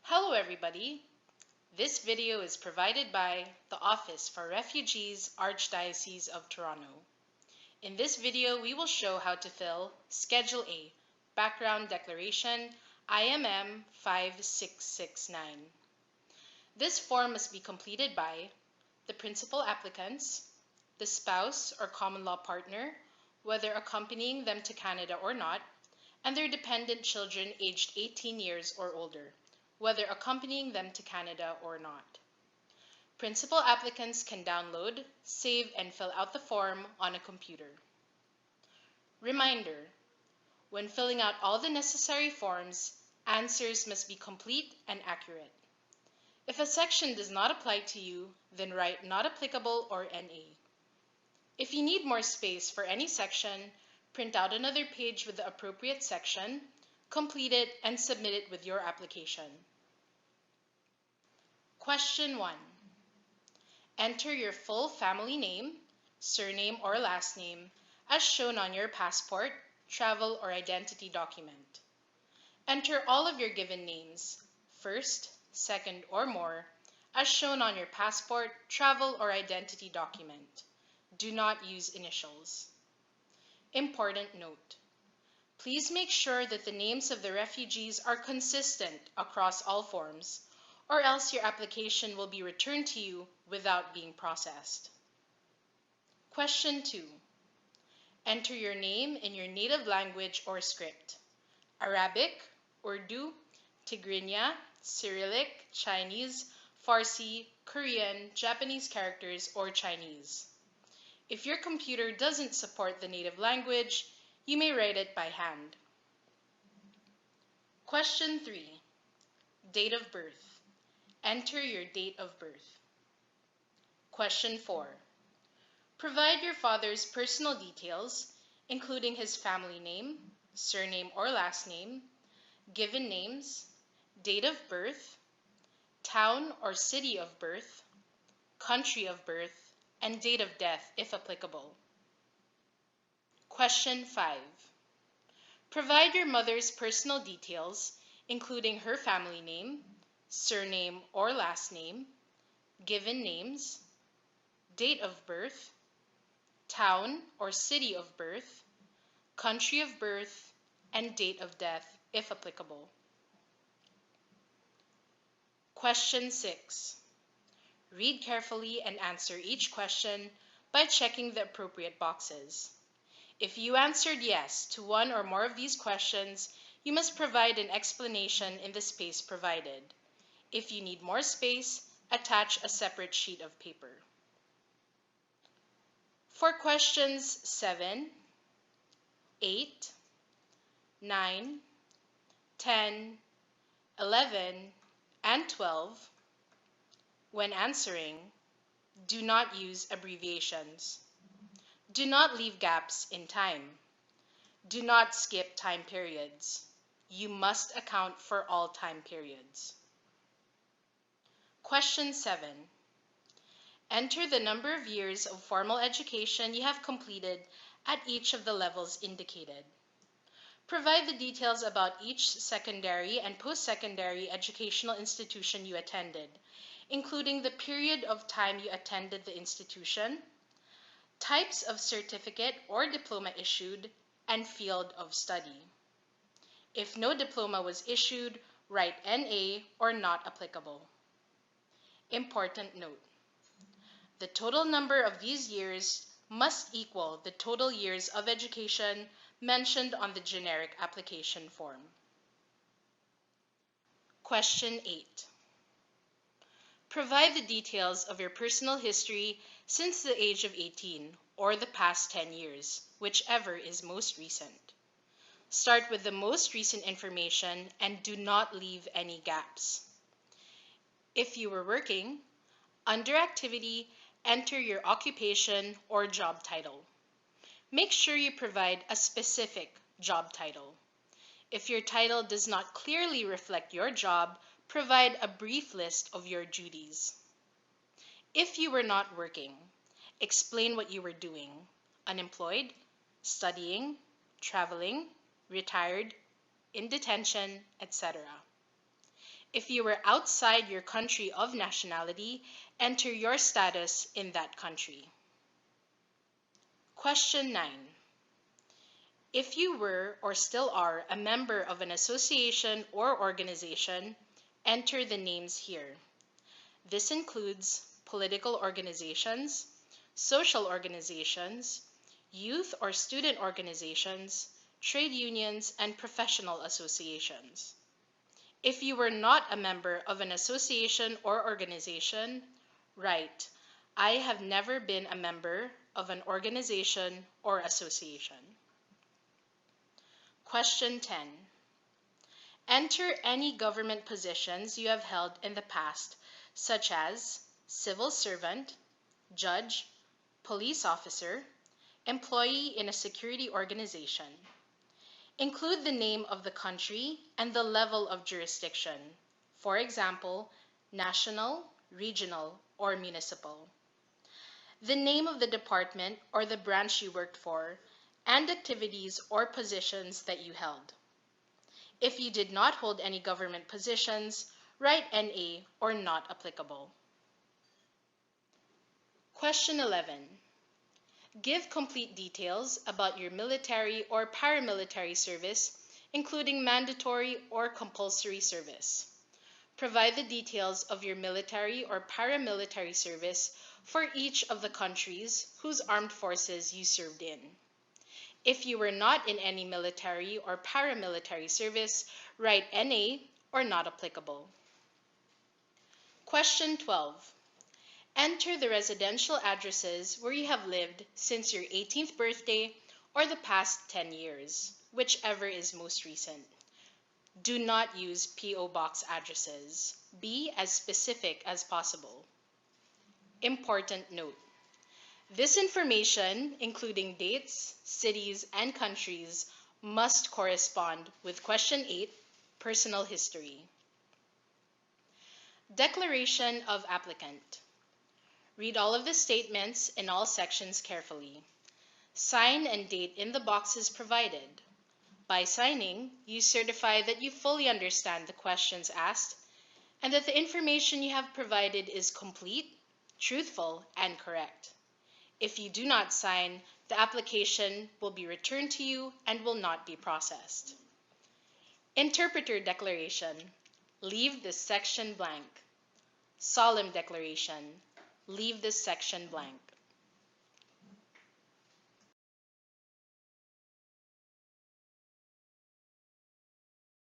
Hello everybody. This video is provided by the Office for Refugees, Archdiocese of Toronto. In this video, we will show how to fill Schedule A, Background Declaration, IMM 5669. This form must be completed by the principal applicants, the spouse or common law partner, whether accompanying them to Canada or not, and their dependent children aged 18 years or older, whether accompanying them to Canada or not. Principal applicants can download, save, and fill out the form on a computer. Reminder: when filling out all the necessary forms, answers must be complete and accurate. If a section does not apply to you, then write "not applicable" or NA. If you need more space for any section, print out another page with the appropriate section, complete it, and submit it with your application. Question 1. Enter your full family name, surname or last name, as shown on your passport, travel, or identity document. Enter all of your given names, first, second, or more, as shown on your passport, travel, or identity document. Do not use initials. Important note: please make sure that the names of the refugees are consistent across all forms, or else your application will be returned to you without being processed. Question 2. Enter your name in your native language or script: Arabic, Urdu, Tigrinya, Cyrillic, Chinese, Farsi, Korean, Japanese characters, or Chinese. If your computer doesn't support the native language, you may write it by hand. Question 3. Date of birth. Enter your date of birth. Question 4. Provide your father's personal details, including his family name, surname or last name, given names, date of birth, town or city of birth, country of birth, and date of death if applicable. Question 5. Provide your mother's personal details, including her family name, surname or last name, given names, date of birth, town or city of birth, country of birth, and date of death if applicable. Question 6. Read carefully and answer each question by checking the appropriate boxes. If you answered yes to one or more of these questions, you must provide an explanation in the space provided. If you need more space, attach a separate sheet of paper. For questions 7, 8, 9, 10, 11, and 12, when answering, do not use abbreviations. Do not leave gaps in time. Do not skip time periods. You must account for all time periods. Question 7. Enter the number of years of formal education you have completed at each of the levels indicated. Provide the details about each secondary and post-secondary educational institution you attended, including the period of time you attended the institution, types of certificate or diploma issued, and field of study. If no diploma was issued, write NA or not applicable. Important note: the total number of these years must equal the total years of education mentioned on the generic application form. Question 8. Provide the details of your personal history since the age of 18 or the past 10 years, whichever is most recent. Start with the most recent information and do not leave any gaps. If you were working, under Activity, enter your occupation or job title. Make sure you provide a specific job title. If your title does not clearly reflect your job, provide a brief list of your duties. If you were not working, explain what you were doing: unemployed, studying, traveling, retired, in detention, etc. If you were outside your country of nationality, enter your status in that country. Question 9. If you were or still are a member of an association or organization, enter the names here. This includes political organizations, social organizations, youth or student organizations, trade unions, and professional associations. If you were not a member of an association or organization, write, I have never been a member of an organization or association. Question 10. Enter any government positions you have held in the past, such as civil servant, judge, police officer, employee in a security organization. Include the name of the country and the level of jurisdiction. For example, national, regional, or municipal. The name of the department or the branch you worked for, and activities or positions that you held. If you did not hold any government positions, write NA or not applicable. Question 11. Give complete details about your military or paramilitary service, including mandatory or compulsory service. Provide the details of your military or paramilitary service for each of the countries whose armed forces you served in. If you were not in any military or paramilitary service, write NA or not applicable. Question 12. Enter the residential addresses where you have lived since your 18th birthday or the past 10 years, whichever is most recent. Do not use P.O. Box addresses. Be as specific as possible. Important note. This information, including dates, cities, and countries, must correspond with question 8, personal history. Declaration of applicant. Read all of the statements in all sections carefully. Sign and date in the boxes provided. By signing, you certify that you fully understand the questions asked and that the information you have provided is complete, truthful, and correct. If you do not sign, the application will be returned to you and will not be processed. Interpreter declaration. Leave this section blank. Solemn declaration. Leave this section blank.